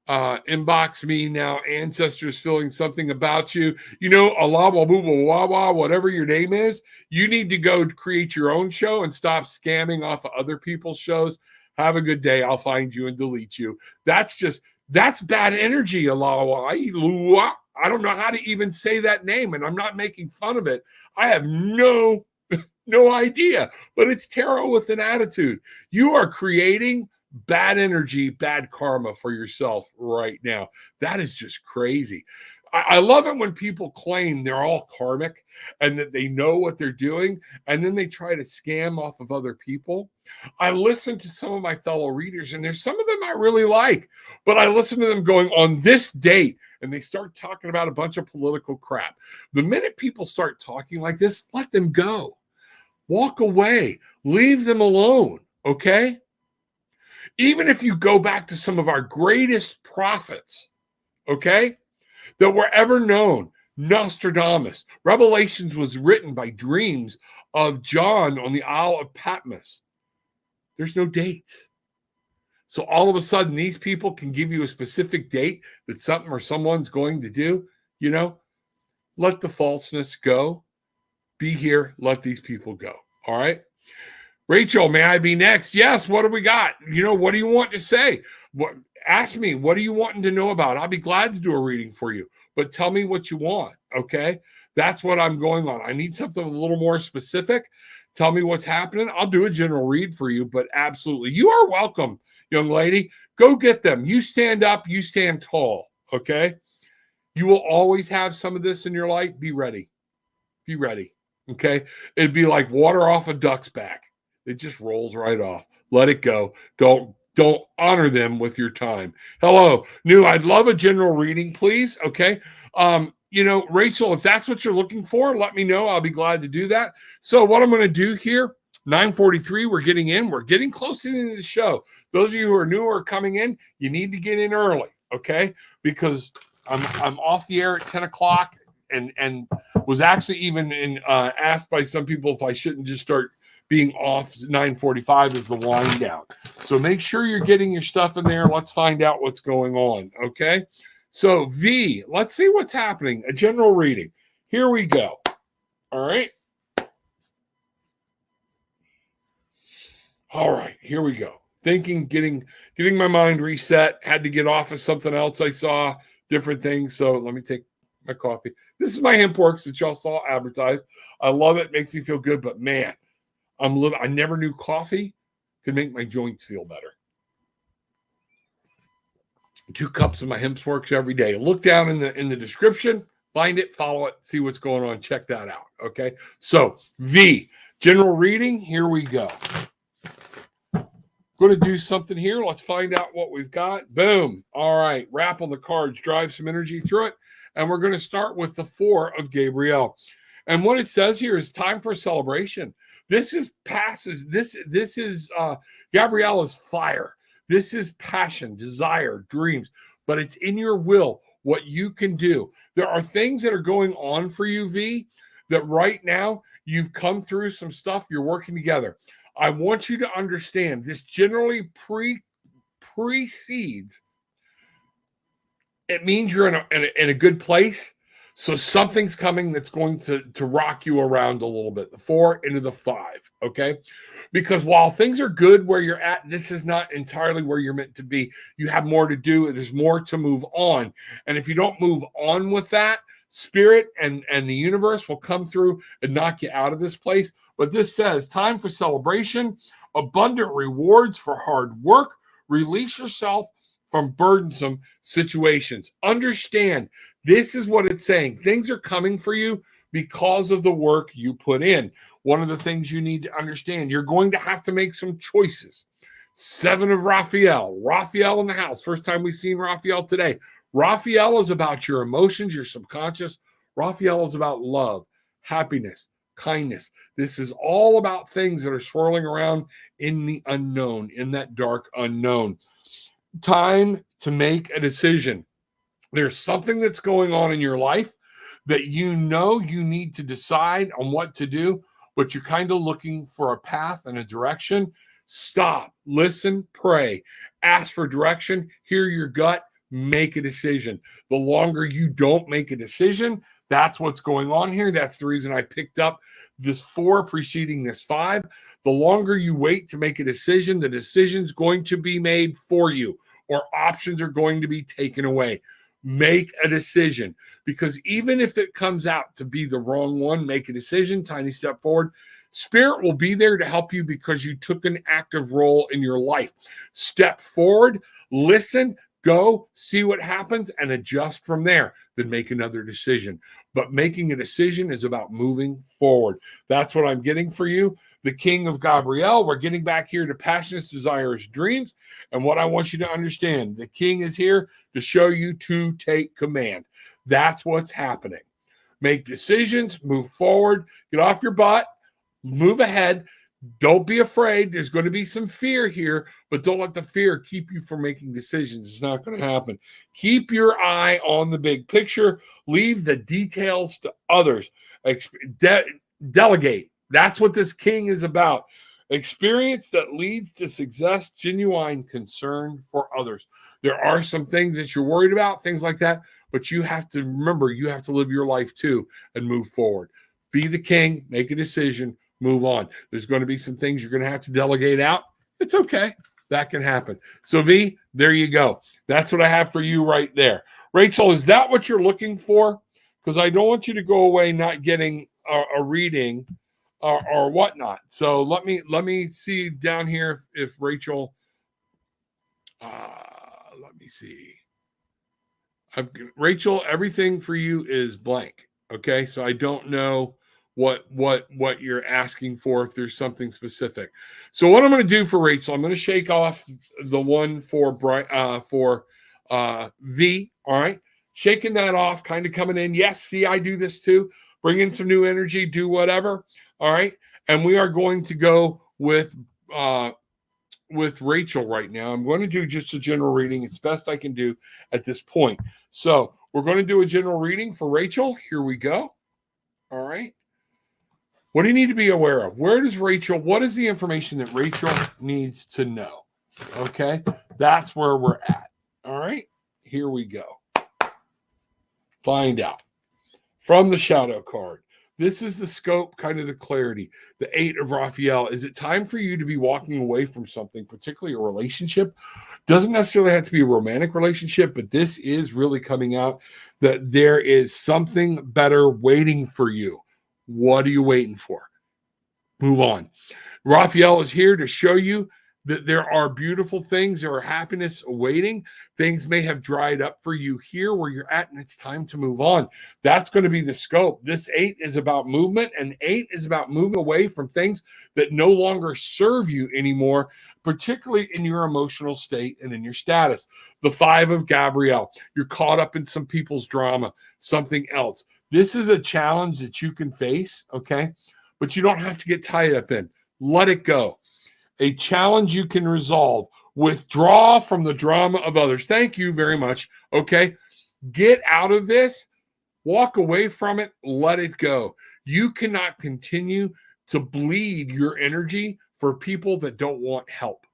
inbox me now. Ancestors feeling something about you. Allah, boo, wah, whatever your name is. You need to go create your own show and stop scamming off of other people's shows. Have a good day. I'll find you and delete you. That's bad energy. Allah, I don't know how to even say that name, and I'm not making fun of it. I have no idea, but it's tarot with an attitude. You are creating bad energy, bad karma for yourself right now. That is just crazy. I love it when people claim they're all karmic and that they know what they're doing, and then they try to scam off of other people. I listen to some of my fellow readers, and there's some of them I really like, but I listen to them going on this date, and they start talking about a bunch of political crap. The minute people start talking like this, let them go. Walk away. Leave them alone, okay? Even if you go back to some of our greatest prophets, okay, that were ever known, Nostradamus. Revelations was written by dreams of John on the Isle of Patmos. There's no dates. So all of a sudden, these people can give you a specific date that something or someone's going to do. Let the falseness go. Be here. Let these people go. All right. Rachel, may I be next? Yes. What do we got? What do you want to say? ask me, what are you wanting to know about? I'll be glad to do a reading for you, but tell me what you want. Okay. That's what I'm going on. I need something a little more specific. Tell me what's happening. I'll do a general read for you, but absolutely. You are welcome, young lady. Go get them. You stand up, you stand tall. Okay. You will always have some of this in your life. Be ready. Be ready. Okay. It'd be like water off a duck's back. It just rolls right off. Let it go. Don't honor them with your time. Hello, New. I'd love a general reading, please. Okay. Rachel, if that's what you're looking for, let me know. I'll be glad to do that. So what I'm going to do here, 9:43, we're getting close to the end of the show. Those of you who are new or coming in, you need to get in early. Okay. Because I'm off the air at 10 o'clock and was actually even asked by some people if I shouldn't just start being off 9:45 as the wind down. So make sure you're getting your stuff in there. Let's find out what's going on. Okay. So V, let's see what's happening. A general reading. Here we go. All right. All right. Here we go. Thinking, getting my mind reset. Had to get off of something else I saw, different things. So let me take my coffee. This is my HempWorks that y'all saw advertised. I love it. Makes me feel good. But man, I never knew coffee could make my joints feel better. 2 cups of my HempWorks every day. Look down in the description, find it, follow it, see what's going on. Check that out. Okay. So V, general reading. Here we go. Going to do something here. Let's find out what we've got. Boom. All right. Wrap on the cards, drive some energy through it. And we're going to start with the 4 of Gabrielle. And what it says here is time for celebration. This is Gabrielle is fire. This is passion, desire, dreams, but it's in your will what you can do. There are things that are going on for you, V, that right now you've come through some stuff. You're working together. I want you to understand this generally precedes. It means you're in a good place. So something's coming that's going to rock you around a little bit. The 4 into the 5, okay? Because while things are good where you're at, this is not entirely where you're meant to be. You have more to do. There's more to move on. And if you don't move on with that, spirit and the universe will come through and knock you out of this place. But this says time for celebration, abundant rewards for hard work, release yourself from burdensome situations. Understand, this is what it's saying. Things are coming for you because of the work you put in. One of the things you need to understand, you're going to have to make some choices. 7 of Raphael. Raphael in the house. First time we've seen Raphael today. Raphael is about your emotions, your subconscious. Raphael is about love, happiness, kindness. This is all about things that are swirling around in the unknown, in that dark unknown. Time to make a decision. There's something that's going on in your life that you know you need to decide on what to do, but you're kind of looking for a path and a direction. Stop, listen, pray, ask for direction, hear your gut, make a decision. The longer you don't make a decision, that's what's going on here. That's the reason I picked up this 4 preceding this 5. The longer you wait to make a decision, the decision's going to be made for you, or options are going to be taken away. Make a decision, because even if it comes out to be the wrong one, make a decision, tiny step forward. Spirit will be there to help you because you took an active role in your life. Step forward, listen, go, see what happens, and adjust from there. Then make another decision. But making a decision is about moving forward. That's what I'm getting for you. The King of Gabrielle. We're getting back here to passions, desires, dreams. And what I want you to understand, the King is here to show you to take command. That's what's happening. Make decisions, move forward, get off your butt, move ahead. Don't be afraid. There's going to be some fear here, but don't let the fear keep you from making decisions. It's not going to happen. Keep your eye on the big picture. Leave the details to others. Delegate. That's what this King is about. Experience that leads to success, genuine concern for others. There are some things that you're worried about, things like that, but you have to remember, you have to live your life too and move forward. Be the king, make a decision, move on. There's going to be some things you're going to have to delegate out. It's okay. that can happen. So V, there you go. That's what I have for you right there. Rachel, is that what you're looking for? Because I don't want you to go away not getting a reading or whatnot. So let me see down here if Rachel. Let me see. Rachel, everything for you is blank. Okay, so I don't know what you're asking for, if there's something specific. So what I'm going to do for Rachel, I'm going to shake off the one for V. All right, shaking that off, kind of coming in. Yes, see, I do this too. Bring in some new energy, do whatever. All right, and we are going to go with Rachel right now. I'm going to do just a general reading. It's best I can do at this point. So we're going to do a general reading for Rachel. Here we go. All right. What do you need to be aware of? What is the information that Rachel needs to know? Okay. That's where we're at. All right. Here we go. Find out. From the shadow card. This is the scope, kind of the clarity. The 8 of Raphael. Is it time for you to be walking away from something, particularly a relationship? Doesn't necessarily have to be a romantic relationship, but this is really coming out that there is something better waiting for you. What are you waiting for? Move on. Raphael is here to show you that there are beautiful things, there are happiness awaiting. Things may have dried up for you here where you're at, and it's time to move on. That's going to be the scope. This 8 is about movement, and 8 is about moving away from things that no longer serve you anymore, particularly in your emotional state and in your status. The 5 of Gabrielle. You're caught up in some people's drama, something else. This is a challenge that you can face, okay? But you don't have to get tied up in. Let it go. A challenge you can resolve. Withdraw from the drama of others. Thank you very much. Okay. Get out of this. Walk away from it. Let it go. You cannot continue to bleed your energy for people that don't want help.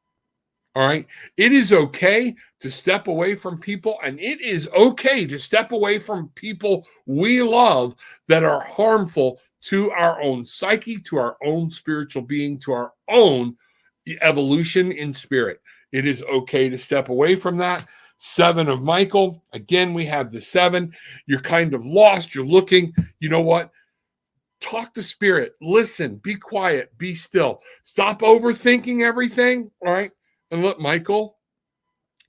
All right. It is okay to step away from people, and it is okay to step away from people we love that are harmful to our own psyche, to our own spiritual being, to our own evolution in spirit. It is okay to step away from that. 7 of Michael. Again, we have the 7. You're kind of lost. You're looking. You know what? Talk to spirit. Listen. Be quiet. Be still. Stop overthinking everything. All right. And let Michael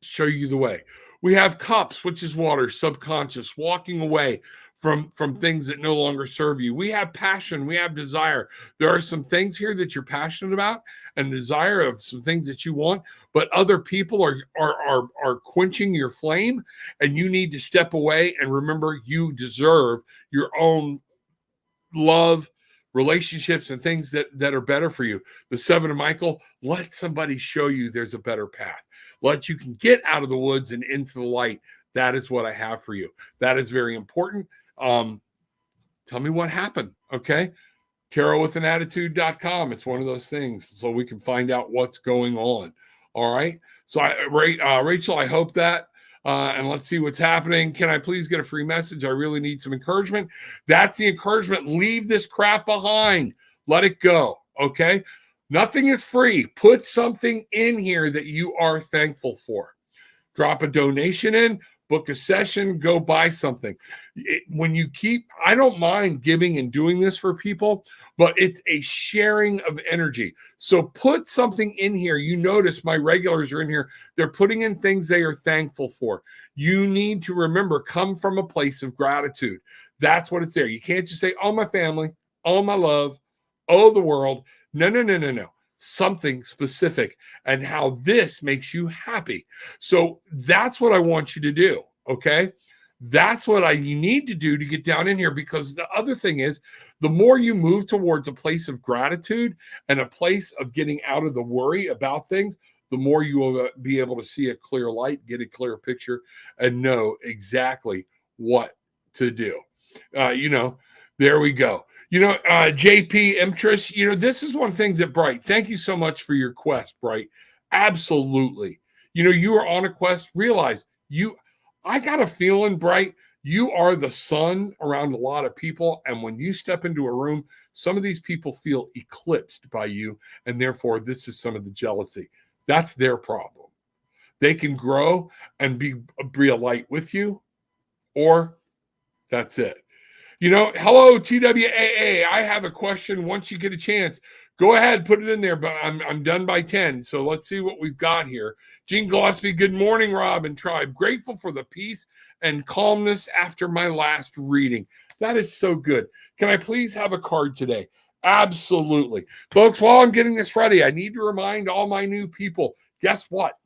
show you the way. We have cups, which is water, subconscious, walking away from things that no longer serve you. We have passion. We have desire. There are some things here that you're passionate about and desire of some things that you want, but other people are quenching your flame, and you need to step away and remember you deserve your own love, relationships, and things that are better for you. The 7 of Michael, let somebody show you there's a better path. Let you can get out of the woods and into the light. That is what I have for you. That is very important. Tell me what happened. Okay. tarotwithanattitude.com. It's one of those things so we can find out what's going on. All right. So Rachel, I hope that, and let's see what's happening. Can I please get a free message? I really need some encouragement. That's the encouragement. Leave this crap behind. Let it go. Okay. Nothing is free. Put something in here that you are thankful for. Drop a donation in. Book a session, go buy something. I don't mind giving and doing this for people, but it's a sharing of energy. So put something in here. You notice my regulars are in here. They're putting in things they are thankful for. You need to remember, come from a place of gratitude. That's what it's there. You can't just say, oh, my family, oh, my love, oh, the world. No. Something specific and how this makes you happy. So that's what I want you to do. Okay. That's what you need to do to get down in here, because the other thing is, the more you move towards a place of gratitude and a place of getting out of the worry about things, the more you will be able to see a clear light, get a clear picture, and know exactly what to do. There we go. JP Imtress, this is one of the things that Bright, thank you so much for your quest, Bright. Absolutely. You are on a quest. Realize I got a feeling, Bright, you are the sun around a lot of people. And when you step into a room, some of these people feel eclipsed by you. And therefore, this is some of the jealousy. That's their problem. They can grow and be a light with you, or that's it. Hello, TWAA. I have a question. Once you get a chance, go ahead, put it in there, but I'm done by 10. So let's see what we've got here. Gene Gillespie, good morning, Rob and Tribe. Grateful for the peace and calmness after my last reading. That is so good. Can I please have a card today? Absolutely. Folks, while I'm getting this ready, I need to remind all my new people, guess what?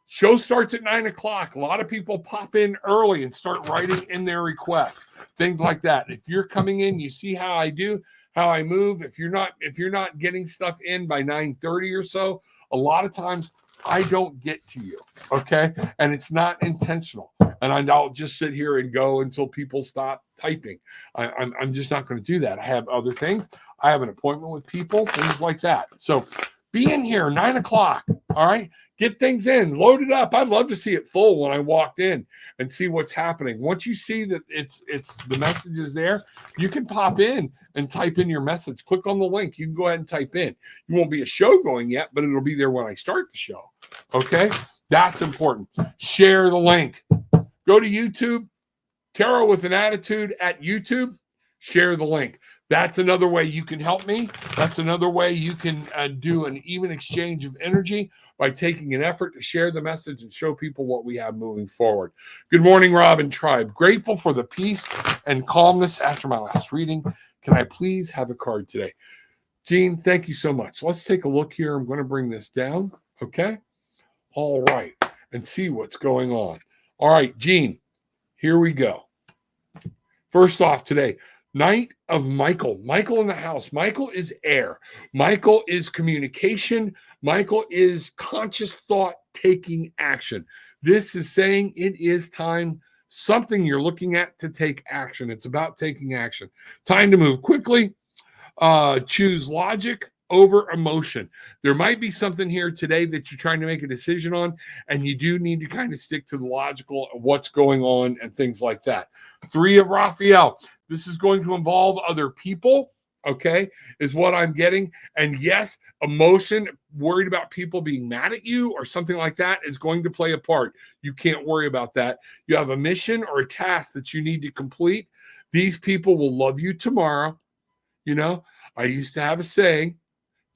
Show starts at 9 o'clock. A lot of people pop in early and start writing in their requests, things like that. If you're coming in, you see how I do, how I move. If you're not getting stuff in by 9:30 or so, a lot of times I don't get to you, okay? And it's not intentional. And I'll just sit here and go until people stop typing. I'm just not going to do that. I have other things. I have an appointment with people, things like that. So be in here 9 o'clock. All right. Get things in, load it up. I'd love to see it full when I walked in and see what's happening. Once you see that it's the message is there, you can pop in and type in your message. Click on the link. You can go ahead and type in. You won't be a show going yet, but it'll be there when I start the show. Okay. That's important. Share the link. Go to YouTube, Tarot with an Attitude at YouTube. Share the link. That's another way you can help me. That's another way you can do an even exchange of energy by taking an effort to share the message and show people what we have moving forward. Good morning, Rob and Tribe. Grateful for the peace and calmness after my last reading. Can I please have a card today? Gene, thank you so much. Let's take a look here. I'm going to bring this down. Okay. All right. And see what's going on. All right, Gene, here we go. First off today, Knight of Michael. Michael in the house. Michael is air. Michael is communication. Michael is conscious thought taking action. This is saying it is time, something you're looking at to take action. It's about taking action. Time to move quickly. Choose logic over emotion. There might be something here today that you're trying to make a decision on, and you do need to kind of stick to the logical of what's going on and things like that. 3 of Raphael. This is going to involve other people, okay, is what I'm getting. And yes, emotion, worried about people being mad at you or something like that is going to play a part. You can't worry about that. You have a mission or a task that you need to complete. These people will love you tomorrow. I used to have a saying,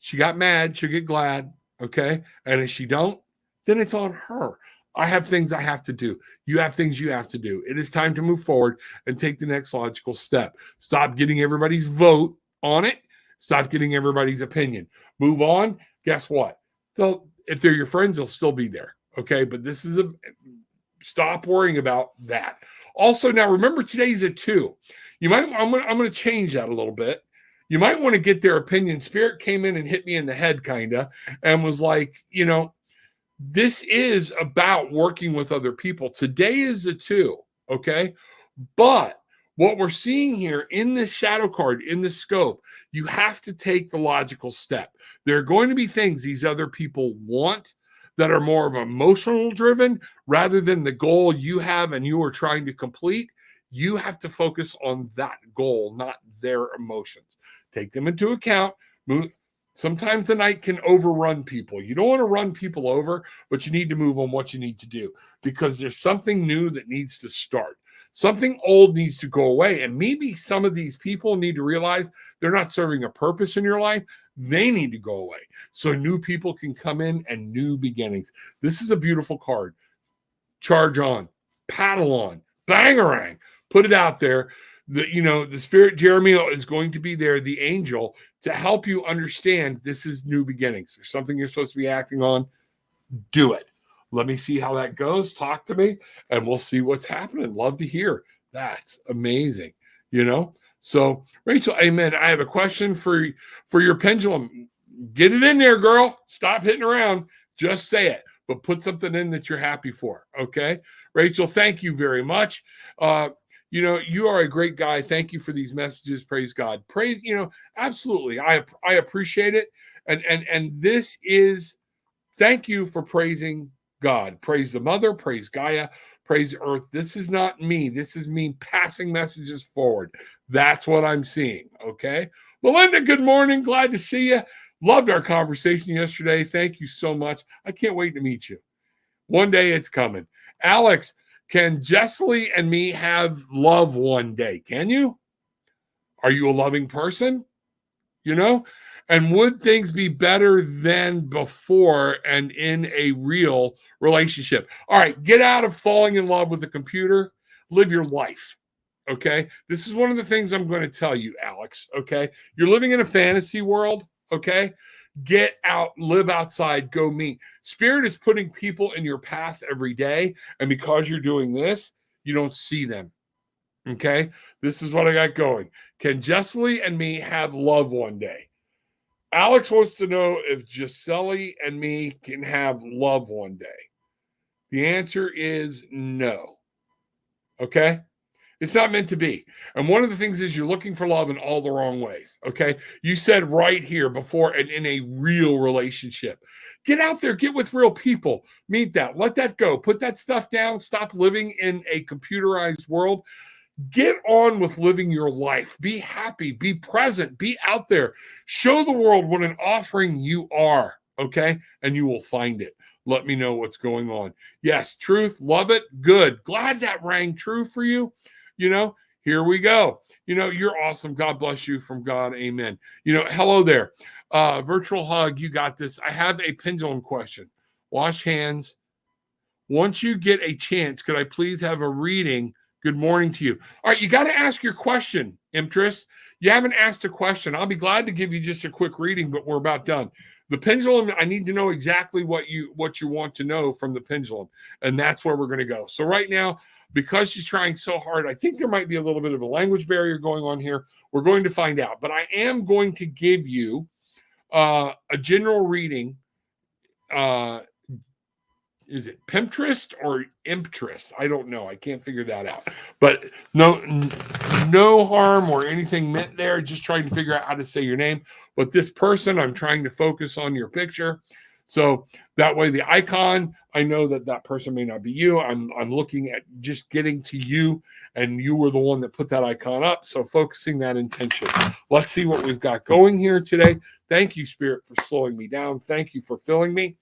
she got mad, she'll get glad, okay? And if she don't, then it's on her. I have things I have to do. You have things you have to do. It is time to move forward and take the next logical step. Stop getting everybody's vote on it. Stop getting everybody's opinion. Move on. Guess what? If they're your friends, they'll still be there, okay? But this is stop worrying about that. Also, now remember today's a 2. I'm going to change that a little bit. You might want to get their opinion. Spirit came in and hit me in the head kind of and was like, this is about working with other people. Today is a 2, okay? But what we're seeing here in this shadow card, in the scope, you have to take the logical step. There are going to be things these other people want that are more of emotional driven rather than the goal you have and you are trying to complete. You have to focus on that goal, not their emotions. Take them into account. Sometimes the night can overrun people. You don't want to run people over, but you need to move on what you need to do because there's something new that needs to start. Something old needs to go away. And maybe some of these people need to realize they're not serving a purpose in your life. They need to go away so new people can come in and new beginnings. This is a beautiful card. Charge on, paddle on, bangarang, put it out there. The Spirit Jeremiah is going to be there, the angel, to help you understand this is new beginnings. There's something you're supposed to be acting on. Do it. Let me see how that goes. Talk to me, and we'll see what's happening. Love to hear. That's amazing. So Rachel, amen. I have a question for your pendulum. Get it in there, girl. Stop hitting around. Just say it, but put something in that you're happy for. Okay. Rachel, thank you very much. You are a great guy. Thank you for these messages. Praise God. Praise, absolutely. I appreciate it. And this is, thank you for praising God. Praise the Mother, praise Gaia, praise Earth. This is not me. This is me passing messages forward. That's what I'm seeing. Okay. Melinda, good morning. Glad to see you. Loved our conversation yesterday. Thank you so much. I can't wait to meet you. One day it's coming. Alex, can Jessley and me have love one day? Can you? Are you a loving person? You know? And would things be better than before and in a real relationship? All right, get out of falling in love with the computer. Live your life. Okay. This is one of the things I'm going to tell you, Alex. Okay. You're living in a fantasy world. Okay. Get out, live outside, go meet. Spirit is putting people in your path every day. And because you're doing this, you don't see them. Okay. This is what I got going. Can Jessley and me have love one day? Alex wants to know if Gisele and me can have love one day. The answer is no. Okay. It's not meant to be. And one of the things is you're looking for love in all the wrong ways. Okay. You said right here before, and in a real relationship. Get out there, get with real people, meet that, let that go, put that stuff down, stop living in a computerized world. Get on with living your life. Be happy, be present, be out there. Show the world what an offering you are. Okay. And you will find it. Let me know what's going on. Yes, truth, love it, good. Glad that rang true for you. You know, here we go. You know, you're awesome. God bless you from God. Amen. You know, hello there. Virtual hug. You got this. I have a pendulum question. Wash hands. Once you get a chance, could I please have a reading? Good morning to you. All right. You got to ask your question, Empress. You haven't asked a question. I'll be glad to give you just a quick reading, but we're about done. The pendulum, I need to know exactly what you want to know from the pendulum. And that's where we're going to go. So right now, because she's trying so hard, I think there might be a little bit of a language barrier going on here. We're going to find out. But I am going to give you a general reading. Is it Pinterest or Imptress? I don't know. I can't figure that out. But no harm or anything meant there. Just trying to figure out how to say your name. But this person, I'm trying to focus on your picture. So that way the icon, I know that person may not be you. I'm looking at just getting to you, and you were the one that put that icon up. So focusing that intention. Let's see what we've got going here today. Thank you, Spirit, for slowing me down. Thank you for filling me.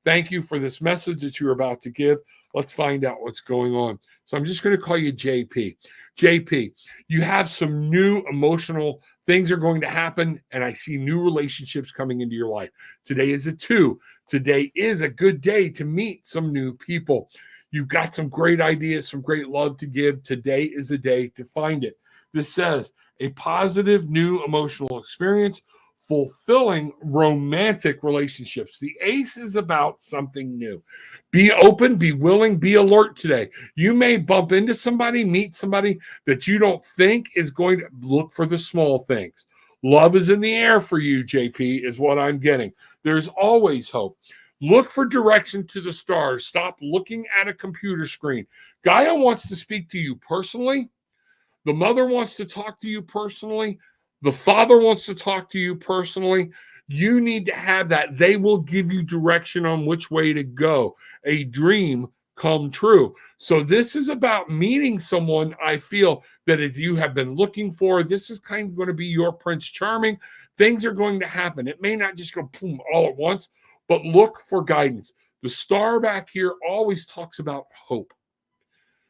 Thank you for this message that you're about to give. Let's find out what's going on. So I'm just going to call you JP. JP, you have some new emotional things are going to happen, and I see new relationships coming into your life. Today is a 2. Today is a good day to meet some new people. You've got some great ideas, some great love to give. Today is a day to find it. This says a positive new emotional experience, fulfilling romantic relationships. The ace is about something new. Be open, be willing, be alert today. You may bump into somebody, meet somebody that you don't think is going to look for the small things. Love is in the air for you, JP, is what I'm getting. There's always hope. Look for direction to the stars. Stop looking at a computer screen. Gaia wants to speak to you personally. The mother wants to talk to you personally. The father wants to talk to you personally. You need to have that. They will give you direction on which way to go. A dream come true. So this is about meeting someone, I feel, that as you have been looking for. This is kind of going to be your Prince Charming. Things are going to happen. It may not just go boom all at once, but look for guidance. The star back here always talks about hope.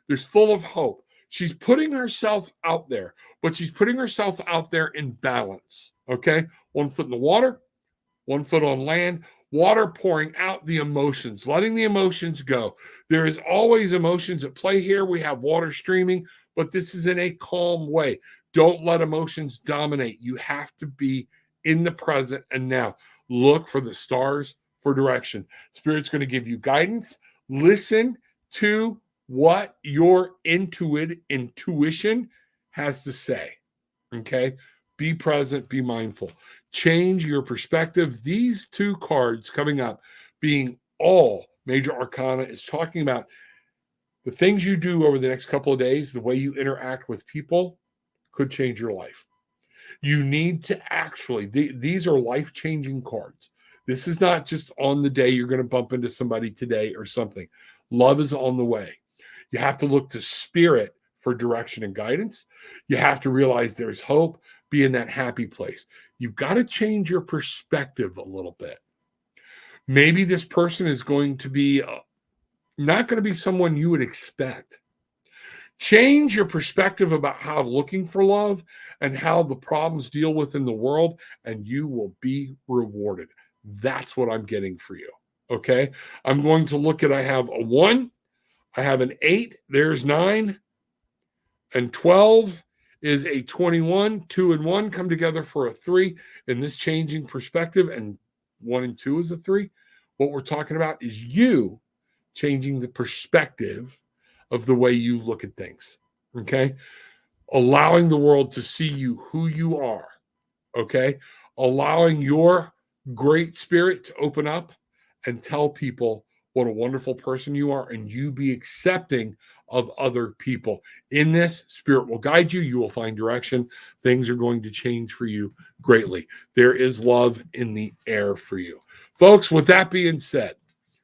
There's full of hope. She's putting herself out there, but she's putting herself out there in balance. Okay. 1 foot in the water, 1 foot on land, water pouring out the emotions, letting the emotions go. There is always emotions at play here. We have water streaming, but this is in a calm way. Don't let emotions dominate. You have to be in the present and now. Look for the stars for direction. Spirit's going to give you guidance. Listen to what your intuition has to say. Okay. Be present, be mindful, change your perspective. These 2 cards coming up, being all major arcana, is talking about the things you do over the next couple of days. The way you interact with people could change your life. You need to actually, these are life-changing cards. This is not just on the day you're going to bump into somebody today or something. Love is on the way. You have to look to Spirit for direction and guidance. You have to realize there's hope. be in that happy place. You've got to change your perspective a little bit. Maybe this person is going to be not going to be someone you would expect. Change your perspective about how looking for love and how the problems deal with in the world, and you will be rewarded. That's what I'm getting for you. Okay. I'm going to look at, I have a 1, I have an 8, there's 9, and 12 is a 21. 2 and 1 come together for a 3 in this changing perspective, and 1 and 2 is a 3. What we're talking about is you changing the perspective of the way you look at things. Okay. Allowing the world to see you who you are. Okay. Allowing your great spirit to open up and tell people what a wonderful person you are, and you be accepting of other people. In this, Spirit will guide you. You will find direction. Things are going to change for you greatly. There is love in the air for you. Folks, with that being said,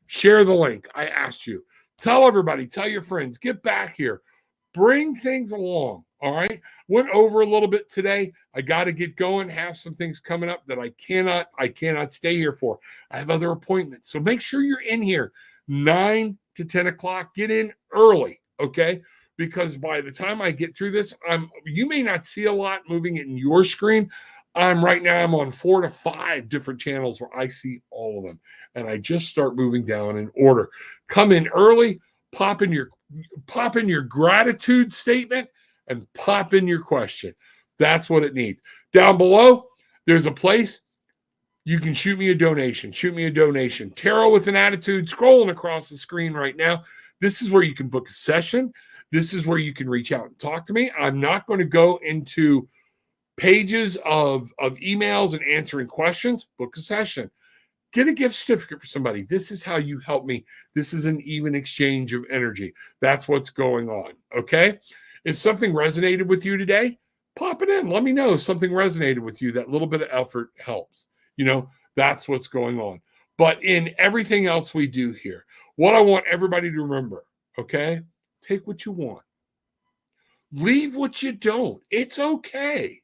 share the link. I asked you. Tell everybody, tell your friends, get back here. Bring things along, all right? Went over a little bit today. I got to get going, have some things coming up that I cannot stay here for. I have other appointments. So make sure you're in here 9 to 10 o'clock. Get in early, okay? Because by the time I get through this, you may not see a lot moving in your screen. Right now I'm on 4 to 5 different channels where I see all of them. And I just start moving down in order. Come in early, pop in your gratitude statement, and pop in your question. That's what it needs. Down below, there's a place you can shoot me a donation. Shoot me a donation. Tarot with an Attitude, scrolling across the screen right now. This is where you can book a session. This is where you can reach out and talk to me. I'm not going to go into pages of emails and answering questions. Book a session. Get a gift certificate for somebody. This is how you help me. This is an even exchange of energy. That's what's going on, okay? If something resonated with you today, pop it in. Let me know if something resonated with you. That little bit of effort helps. That's what's going on. But in everything else we do here, what I want everybody to remember, okay? Take what you want. Leave what you don't. It's okay.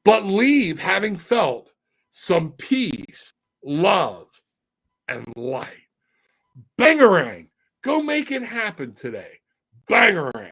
But leave having felt some peace, love, and light. Bangarang. Go make it happen today. Bangarang.